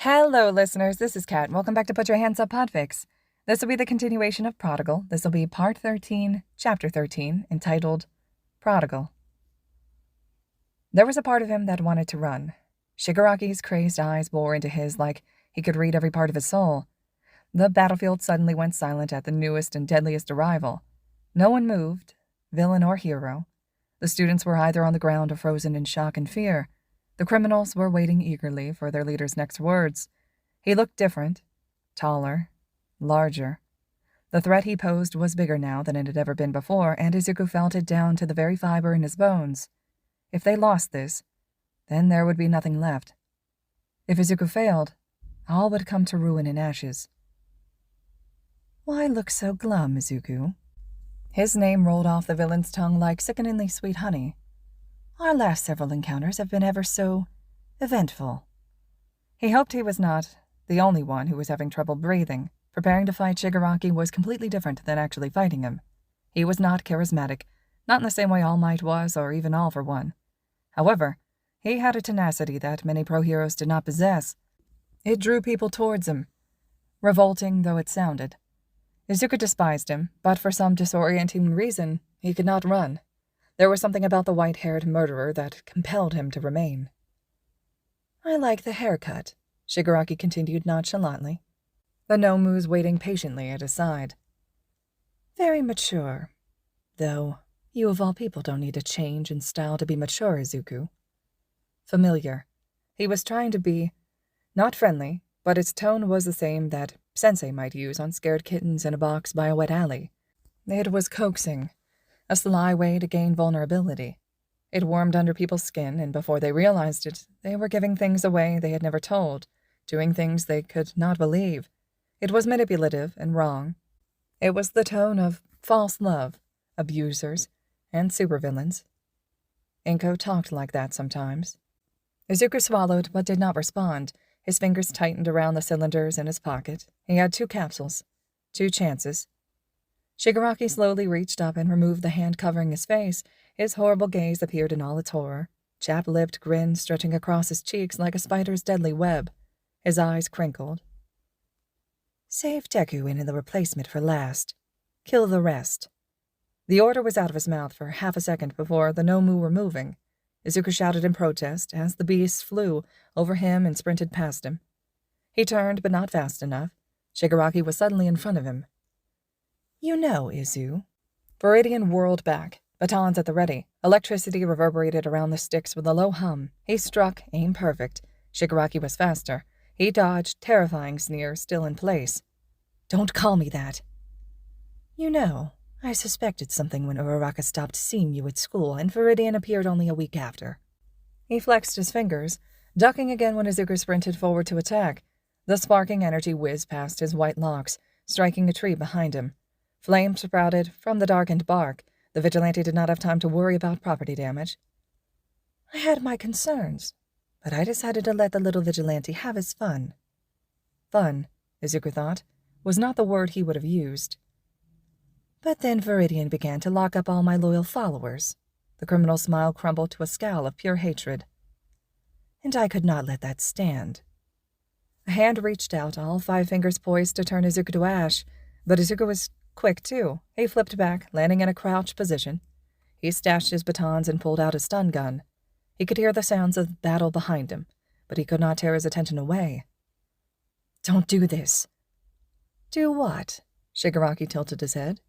Hello, listeners. This is Kat. Welcome back to Put Your Hands Up Podfics. This will be the continuation of Prodigal. This will be Part 13, Chapter 13, entitled Prodigal. There was a part of him that wanted to run. Shigaraki's crazed eyes bore into his like he could read every part of his soul. The battlefield suddenly went silent at the newest and deadliest arrival. No one moved, villain or hero. The students were either on the ground or frozen in shock and fear. The criminals were waiting eagerly for their leader's next words. He looked different, taller, larger. The threat he posed was bigger now than it had ever been before, and Isuku felt it down to the very fiber in his bones. If they lost this, then there would be nothing left. If Isuku failed, all would come to ruin and ashes. "Why look so glum, Isuku?" His name rolled off the villain's tongue like sickeningly sweet honey. "Our last several encounters have been ever so eventful." He hoped he was not the only one who was having trouble breathing. Preparing to fight Shigaraki was completely different than actually fighting him. He was not charismatic, not in the same way All Might was, or even All for One. However, he had a tenacity that many pro heroes did not possess. It drew people towards him, revolting though it sounded. Izuku despised him, but for some disorienting reason, he could not run. There was something about the white-haired murderer that compelled him to remain. "I like the haircut," Shigaraki continued nonchalantly. The Nomu's waiting patiently at his side. "Very mature. Though, you of all people don't need a change in style to be mature, Izuku." Familiar. He was trying to be not friendly, but his tone was the same that Sensei might use on scared kittens in a box by a wet alley. It was coaxing, a sly way to gain vulnerability. It warmed under people's skin, and before they realized it, they were giving things away they had never told, doing things they could not believe. It was manipulative and wrong. It was the tone of false love, abusers, and supervillains. Inko talked like that sometimes. Izuku swallowed but did not respond. His fingers tightened around the cylinders in his pocket. He had 2 capsules, 2 chances. Shigaraki slowly reached up and removed the hand covering his face. His horrible gaze appeared in all its horror, chap-lipped grin stretching across his cheeks like a spider's deadly web. His eyes crinkled. "Save Deku in the replacement for last. Kill the rest." The order was out of his mouth for half a second before the Nomu were moving. Izuku shouted in protest as the beasts flew over him and sprinted past him. He turned, but not fast enough. Shigaraki was suddenly in front of him. "You know, Izu." Viridian whirled back, batons at the ready. Electricity reverberated around the sticks with a low hum. He struck, aim perfect. Shigaraki was faster. He dodged, terrifying sneer still in place. "Don't call me that." "You know, I suspected something when Uraraka stopped seeing you at school, and Viridian appeared only a week after." He flexed his fingers, ducking again when Izuku sprinted forward to attack. The sparking energy whizzed past his white locks, striking a tree behind him. Flames sprouted from the darkened bark. The vigilante did not have time to worry about property damage. "I had my concerns, but I decided to let the little vigilante have his fun." Fun, Izuku thought, was not the word he would have used. "But then Viridian began to lock up all my loyal followers." The criminal's smile crumbled to a scowl of pure hatred. "And I could not let that stand." A hand reached out, all 5 fingers poised to turn Izuku to ash, but Izuku was quick, too. He flipped back, landing in a crouched position. He stashed his batons and pulled out his stun gun. He could hear the sounds of battle behind him, but he could not tear his attention away. "Don't do this." "Do what?" Shigaraki tilted his head.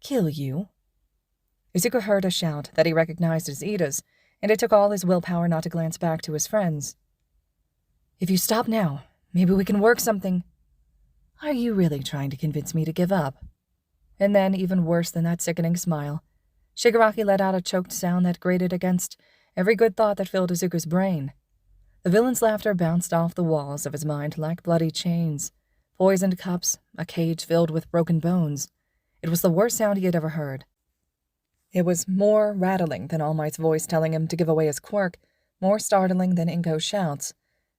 "Kill you." Izuku heard a shout that he recognized as Ida's, and it took all his willpower not to glance back to his friends. "If you stop now, maybe we can work something." "Are you really trying to convince me to give up?" And then, even worse than that sickening smile, Shigaraki let out a choked sound that grated against every good thought that filled Izuku's brain. The villain's laughter bounced off the walls of his mind like bloody chains, poisoned cups, a cage filled with broken bones. It was the worst sound he had ever heard. It was more rattling than All Might's voice telling him to give away his quirk, more startling than Inko's shouts.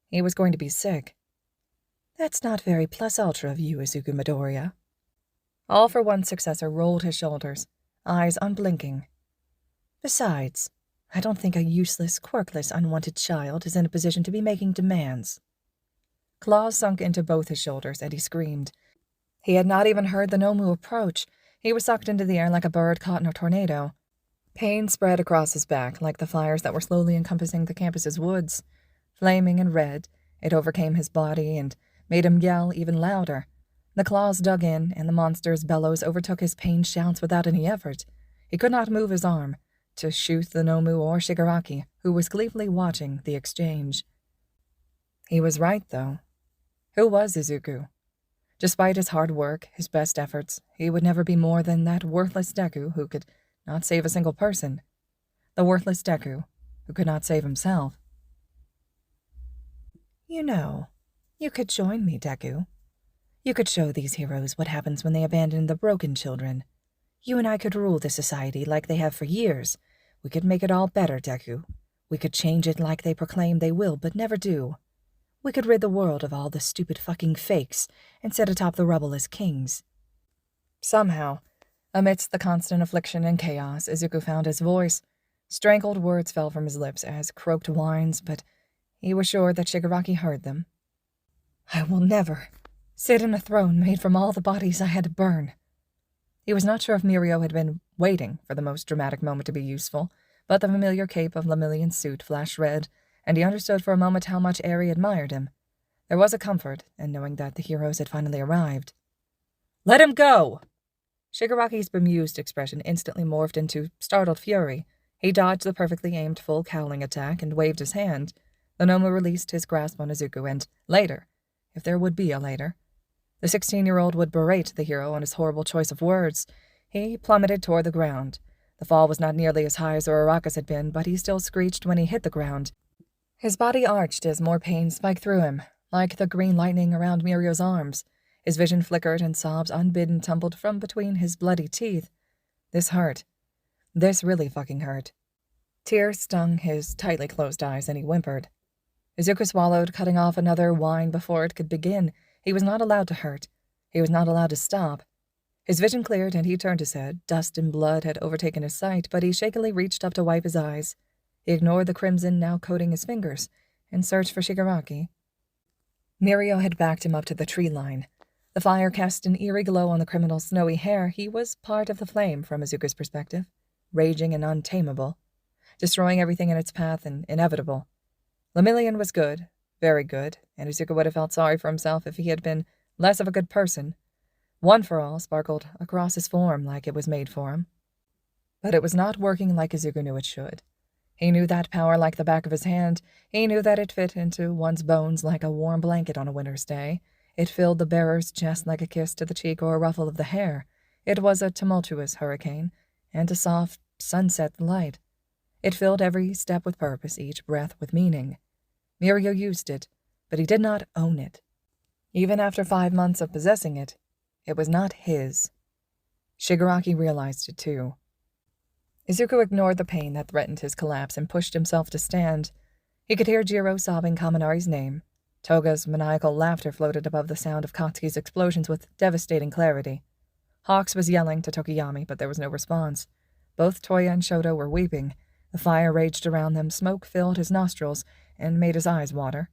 He was going to be sick. "That's not very plus-ultra of you, Izuku Midoriya." All for One's successor rolled his shoulders, eyes unblinking. "Besides, I don't think a useless, quirkless, unwanted child is in a position to be making demands." Claws sunk into both his shoulders, and he screamed. He had not even heard the Nomu approach. He was sucked into the air like a bird caught in a tornado. Pain spread across his back like the fires that were slowly encompassing the campus's woods. Flaming and red, it overcame his body and made him yell even louder. The claws dug in, and the monster's bellows overtook his pained shouts without any effort. He could not move his arm to shoot the Nomu or Shigaraki, who was gleefully watching the exchange. He was right, though. Who was Izuku? Despite his hard work, his best efforts, he would never be more than that worthless Deku who could not save a single person. The worthless Deku who could not save himself. You know, you could join me, Deku. You could show these heroes what happens when they abandon the broken children. You and I could rule this society like they have for years. We could make it all better, Deku. We could change it like they proclaim they will, but never do. We could rid the world of all the stupid fucking fakes and sit atop the rubble as kings. Somehow, amidst the constant affliction and chaos, Izuku found his voice. Strangled words fell from his lips as croaked whines, but he was sure that Shigaraki heard them. I will never sit in a throne made from all the bodies I had to burn. He was not sure if Mirio had been waiting for the most dramatic moment to be useful, but the familiar cape of Lemillion's suit flashed red, and he understood for a moment how much Eri admired him. There was a comfort in knowing that the heroes had finally arrived. Let him go! Shigaraki's bemused expression instantly morphed into startled fury. He dodged the perfectly aimed full cowling attack and waved his hand. The Nomu released his grasp on Izuku, and later, if there would be a later, the 16-year-old would berate the hero on his horrible choice of words. He plummeted toward the ground. The fall was not nearly as high as Uraraka's had been, but he still screeched when he hit the ground. His body arched as more pain spiked through him, like the green lightning around Mirio's arms. His vision flickered and sobs unbidden tumbled from between his bloody teeth. This hurt. This really fucking hurt. Tears stung his tightly closed eyes, and he whimpered. Izuku swallowed, cutting off another whine before it could begin. He was not allowed to hurt. He was not allowed to stop. His vision cleared, and he turned his head. Dust and blood had overtaken his sight, but he shakily reached up to wipe his eyes. He ignored the crimson now coating his fingers and searched for Shigaraki. Mirio had backed him up to the tree line. The fire cast an eerie glow on the criminal's snowy hair. He was part of the flame from Izuku's perspective, raging and untamable, destroying everything in its path and inevitable. Lemillion was good, very good, and Izuku would have felt sorry for himself if he had been less of a good person. One for All sparkled across his form like it was made for him. But it was not working like Izuku knew it should. He knew that power like the back of his hand. He knew that it fit into one's bones like a warm blanket on a winter's day. It filled the bearer's chest like a kiss to the cheek or a ruffle of the hair. It was a tumultuous hurricane, and a soft sunset light. It filled every step with purpose, each breath with meaning. Mirio used it, but he did not own it. Even after 5 months of possessing it, it was not his. Shigaraki realized it too. Izuku ignored the pain that threatened his collapse and pushed himself to stand. He could hear Jiro sobbing Kaminari's name. Toga's maniacal laughter floated above the sound of Katsuki's explosions with devastating clarity. Hawks was yelling to Tokiyami, but there was no response. Both Toya and Shoto were weeping. The fire raged around them, smoke filled his nostrils and made his eyes water.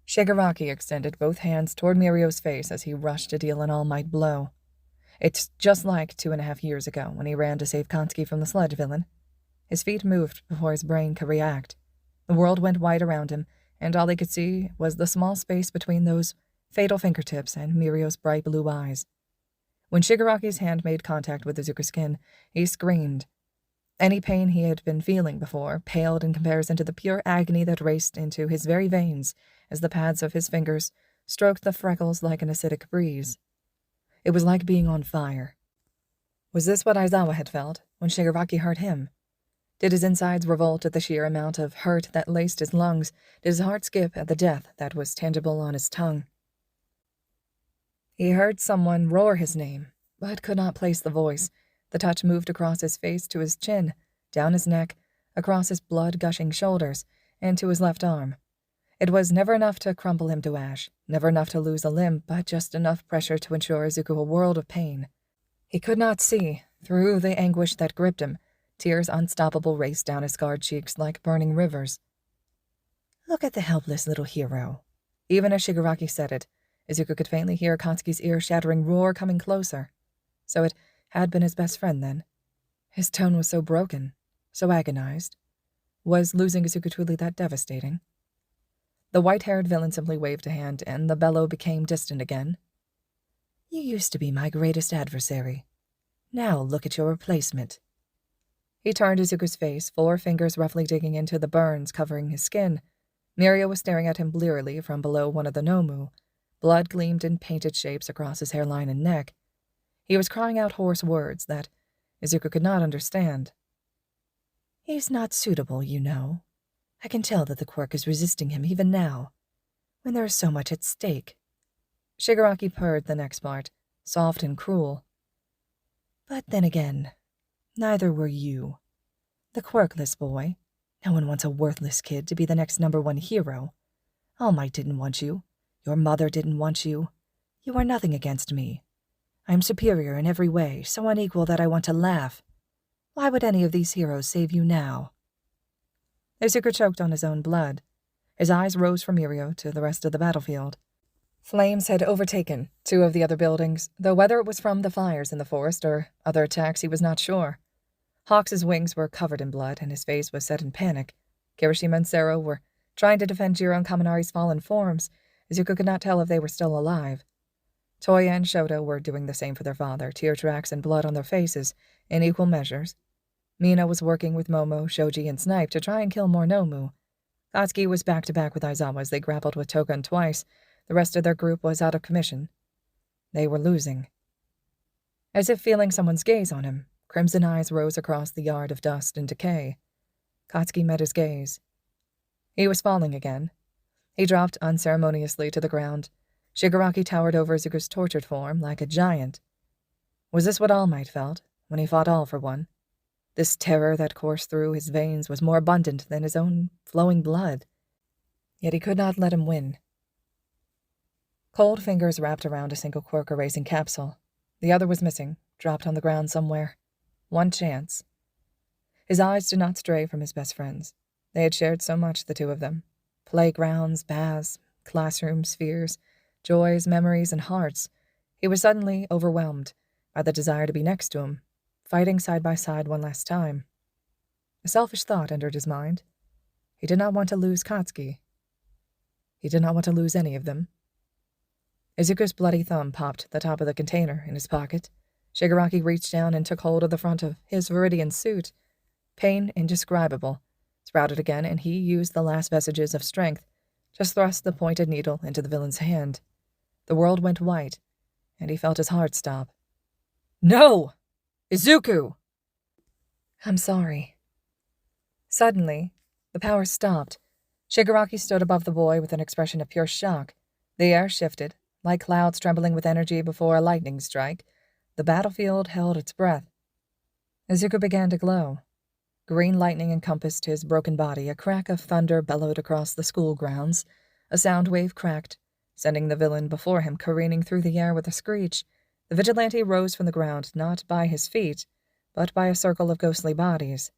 Shigaraki extended both hands toward Mirio's face as he rushed to deal an all-might blow. It's just like 2.5 years ago when he ran to save Katsuki from the sludge villain. His feet moved before his brain could react. The world went white around him, and all he could see was the small space between those fatal fingertips and Mirio's bright blue eyes. When Shigaraki's hand made contact with Izuku's skin, he screamed. Any pain he had been feeling before paled in comparison to the pure agony that raced into his very veins as the pads of his fingers stroked the freckles like an acidic breeze. It was like being on fire. Was this what Aizawa had felt when Shigaraki hurt him? Did his insides revolt at the sheer amount of hurt that laced his lungs? Did his heart skip at the death that was tangible on his tongue? He heard someone roar his name, but could not place the voice. The touch moved across his face to his chin, down his neck, across his blood-gushing shoulders, and to his left arm. It was never enough to crumple him to ash, never enough to lose a limb, but just enough pressure to ensure Izuku a world of pain. He could not see, through the anguish that gripped him. Tears unstoppable raced down his scarred cheeks like burning rivers. Look at the helpless little hero. Even as Shigaraki said it, Izuku could faintly hear Katsuki's ear-shattering roar coming closer. So it had been his best friend, then. His tone was so broken, so agonized. Was losing Izuku truly that devastating? The white-haired villain simply waved a hand, and the bellow became distant again. "You used to be my greatest adversary. Now look at your replacement." He turned Izuku's face, 4 fingers roughly digging into the burns covering his skin. Mirio was staring at him blearily from below one of the Nomu. Blood gleamed in painted shapes across his hairline and neck. He was crying out hoarse words that Izuku could not understand. "He's not suitable, you know. I can tell that the quirk is resisting him even now, when there is so much at stake." Shigaraki purred the next part, soft and cruel. "But then again, neither were you. The quirkless boy. No one wants a worthless kid to be the next #1 hero. All Might didn't want you. Your mother didn't want you. You are nothing against me. I am superior in every way, so unequal that I want to laugh. Why would any of these heroes save you now?" Isuku choked on his own blood. His eyes rose from Mirio to the rest of the battlefield. Flames had overtaken 2 of the other buildings, though whether it was from the fires in the forest or other attacks he was not sure. Hawks's wings were covered in blood, and his face was set in panic. Kirishima and Sero were trying to defend Jiro and Kaminari's fallen forms. Izuku could not tell if they were still alive. Toya and Shota were doing the same for their father, tear tracks and blood on their faces, in equal measures. Mina was working with Momo, Shoji, and Snipe to try and kill more Nomu. Katsuki was back-to-back with Aizawa as they grappled with Token twice. The rest of their group was out of commission. They were losing. As if feeling someone's gaze on him, crimson eyes rose across the yard of dust and decay. Katsuki met his gaze. He was falling again. He dropped unceremoniously to the ground. Shigaraki towered over Izuku's tortured form like a giant. Was this what All Might felt when he fought All for One? This terror that coursed through his veins was more abundant than his own flowing blood. Yet he could not let him win. Cold fingers wrapped around a single quirk-erasing capsule. The other was missing, dropped on the ground somewhere. One chance. His eyes did not stray from his best friends. They had shared so much, the 2 of them. Playgrounds, baths, classrooms, fears, joys, memories, and hearts. He was suddenly overwhelmed by the desire to be next to him, fighting side by side one last time. A selfish thought entered his mind. He did not want to lose Katsuki. He did not want to lose any of them. Izuku's bloody thumb popped the top of the container in his pocket. Shigaraki reached down and took hold of the front of his Viridian suit. Pain indescribable sprouted again, and he used the last vestiges of strength, just thrust the pointed needle into the villain's hand. The world went white, and he felt his heart stop. "No! Izuku!" "I'm sorry." Suddenly, the power stopped. Shigaraki stood above the boy with an expression of pure shock. The air shifted, like clouds trembling with energy before a lightning strike. The battlefield held its breath. Izuku began to glow. Green lightning encompassed his broken body. A crack of thunder bellowed across the school grounds. A sound wave cracked, sending the villain before him careening through the air with a screech. The vigilante rose from the ground, not by his feet, but by a circle of ghostly bodies.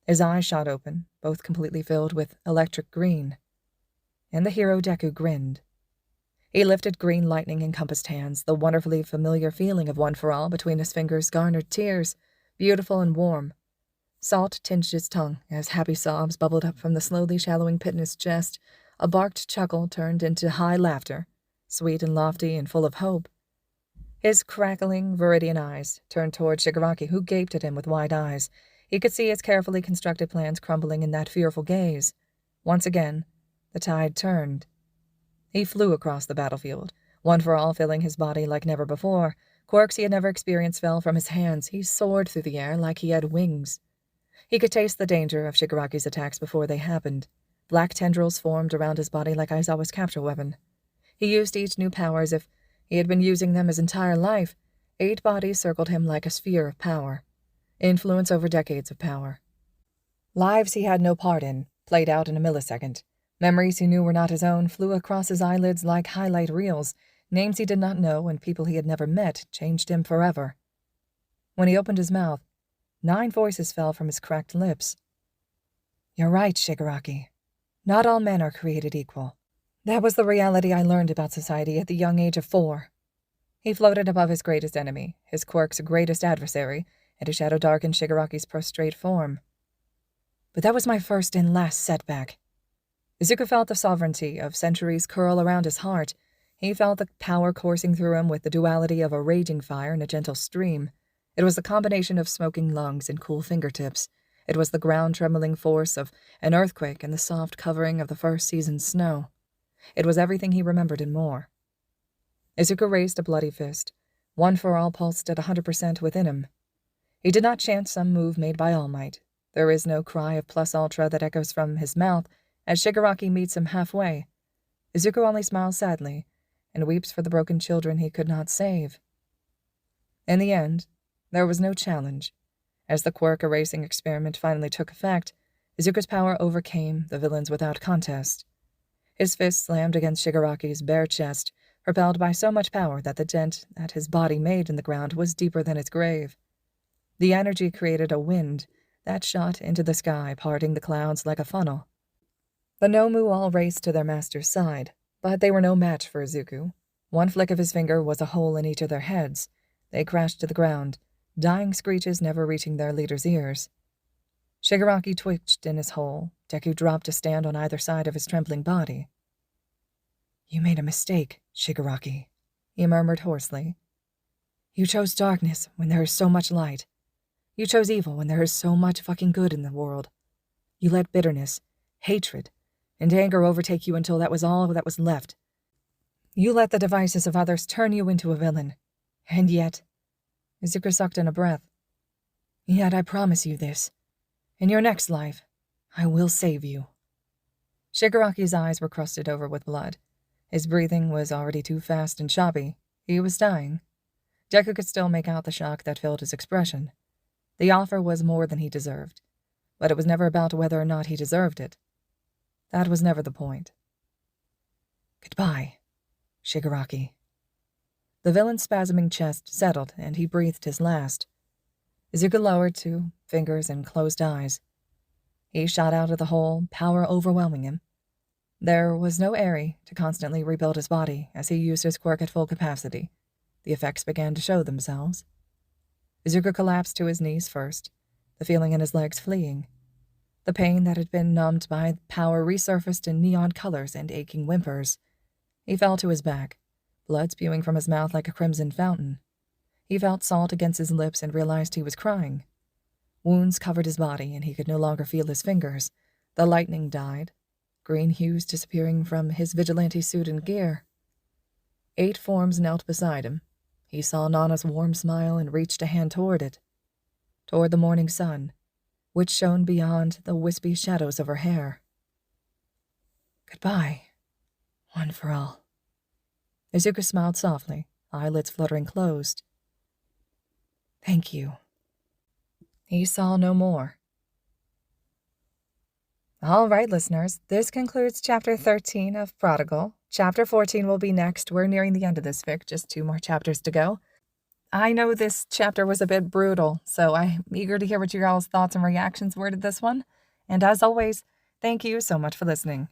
His eyes shot open, both completely filled with electric green. And the hero Deku grinned. He lifted green lightning-encompassed hands. The wonderfully familiar feeling of One for All between his fingers garnered tears, beautiful and warm. Salt tinged his tongue as happy sobs bubbled up from the slowly shallowing pit in his chest. A barked chuckle turned into high laughter, sweet and lofty and full of hope. His crackling, Viridian eyes turned toward Shigaraki, who gaped at him with wide eyes. He could see his carefully constructed plans crumbling in that fearful gaze. Once again, the tide turned. He flew across the battlefield, One for All filling his body like never before. Quirks he had never experienced fell from his hands. He soared through the air like he had wings. He could taste the danger of Shigaraki's attacks before they happened. Black tendrils formed around his body like Aizawa's capture weapon. He used each new power as if he had been using them his entire life. 8 bodies circled him like a sphere of power. Influence over decades of power. Lives he had no part in, played out in a millisecond. Memories he knew were not his own flew across his eyelids like highlight reels. Names he did not know and people he had never met changed him forever. When he opened his mouth, 9 voices fell from his cracked lips. "You're right, Shigaraki. Not all men are created equal. That was the reality I learned about society at the young age of 4. He floated above his greatest enemy, his quirk's greatest adversary, and his shadow darkened Shigaraki's prostrate form. But that was my first and last setback. Izuku felt the sovereignty of centuries curl around his heart. He felt the power coursing through him with the duality of a raging fire and a gentle stream. It was the combination of smoking lungs and cool fingertips. It was the ground-trembling force of an earthquake and the soft covering of the first season's snow. It was everything he remembered and more. Izuku raised a bloody fist. One for all pulsed at 100% within him. He did not chant some move made by All Might. There is no cry of plus ultra that echoes from his mouth as Shigaraki meets him halfway. Izuku only smiles sadly and weeps for the broken children he could not save. In the end, there was no challenge. As the quirk erasing experiment finally took effect, Izuku's power overcame the villains without contest. His fist slammed against Shigaraki's bare chest, propelled by so much power that the dent that his body made in the ground was deeper than its grave. The energy created a wind that shot into the sky, parting the clouds like a funnel. The Nomu all raced to their master's side, but they were no match for Izuku. One flick of his finger was a hole in each of their heads. They crashed to the ground, dying screeches never reaching their leader's ears. Shigaraki twitched in his hole. Deku dropped to stand on either side of his trembling body. "You made a mistake, Shigaraki," he murmured hoarsely. "You chose darkness when there is so much light. You chose evil when there is so much fucking good in the world. You let bitterness, hatred, and anger overtake you until that was all that was left. You let the devices of others turn you into a villain. And yet," Izuku sucked in a breath, "yet I promise you this. In your next life, I will save you." Shigaraki's eyes were crusted over with blood. His breathing was already too fast and choppy. He was dying. Deku could still make out the shock that filled his expression. The offer was more than he deserved, but it was never about whether or not he deserved it. That was never the point. "Goodbye, Shigaraki." The villain's spasming chest settled, and he breathed his last. Izuku lowered to fingers and closed eyes. He shot out of the hole, power overwhelming him. There was no Eri to constantly rebuild his body as he used his quirk at full capacity. The effects began to show themselves. Izuku collapsed to his knees first, the feeling in his legs fleeing. The pain that had been numbed by power resurfaced in neon colors and aching whimpers. He fell to his back, blood spewing from his mouth like a crimson fountain. He felt salt against his lips and realized he was crying. Wounds covered his body, and he could no longer feel his fingers. The lightning died, green hues disappearing from his vigilante suit and gear. 8 forms knelt beside him. He saw Nana's warm smile and reached a hand toward it, toward the morning sun, which shone beyond the wispy shadows of her hair. "Goodbye, one for all." Izuku smiled softly, eyelids fluttering closed. "Thank you." He saw no more. All right, listeners, this concludes Chapter 13 of Prodigal. Chapter 14 will be next. We're nearing the end of this fic, just 2 more chapters to go. I know this chapter was a bit brutal, so I'm eager to hear what your all's thoughts and reactions were to this one. And as always, thank you so much for listening.